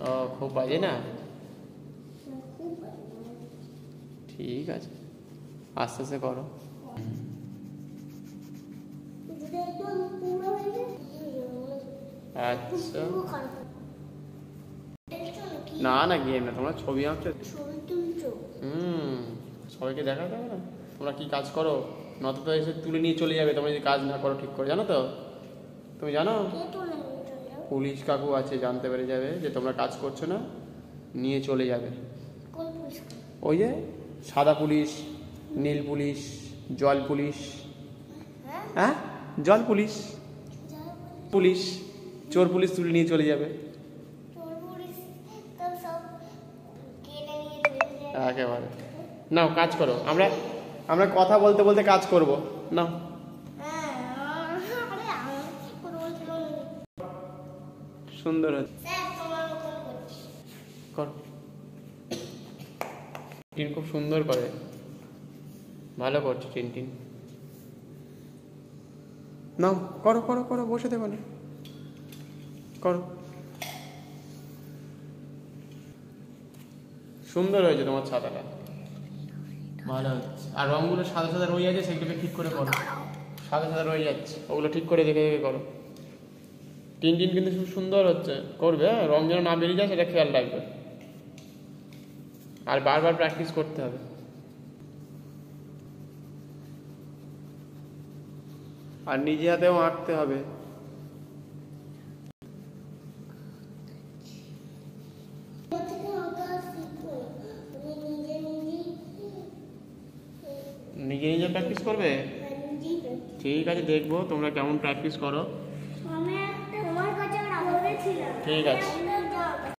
ও খুব বাজে না, ঠিক আছে আস্তে আস্তে করো। আচ্ছা না না গেম না, তোমরা ছবি আঁকছো। সবাইকে দেখাতে হবে না তোমরা কি কাজ করো, নত তো এসে তুলে নিয়ে চলে যাবে তোমরা যদি কাজ না করো ঠিক করে, জানো তো? তুমি জানো পুলিশ কাকু আছে, জানতে পেরে যাবে যে তোমরা কাজ করছো না, নিয়ে চলে যাবে। ওই যে সাদা পুলিশ, নীল পুলিশ, জল পুলিশ। হ্যাঁ জল পুলিশ, পুলিশ চোর পুলিশ তুলে নিয়ে চলে যাবে একেবারে। নাও কাজ করো, আমরা আমরা কথা বলতে বলতে কাজ করব। নাও সুন্দর হচ্ছে, করো। টিন খুব সুন্দর করে, ভালো করছে টিন। নাও করো করো করো, বসে দেবো না, করো। সুন্দর হয়েছে তোমার ছাতাটা, ভালো হচ্ছে। আর রঙগুলো সাদা সাদা রয়ে যাচ্ছে, সেগুলোকে ঠিক করে করো। সাদা সাদা রয়ে যাচ্ছে, ওগুলো ঠিক করে দেখে দেখে করো। টিন কিন্তু খুব সুন্দর হচ্ছে, করবে। হ্যাঁ রং যেন না বেরিয়ে যায় সেটা খেয়াল রাখবে, আর বারবার প্র্যাকটিস করতে হবে। আর নিজে হাতেও আঁকতে হবে। নিজে নিজে প্র্যাকটিস করবে, ঠিক আছে দেখবো তোমরা কেমন প্র্যাকটিস করো। ঠিক আছে।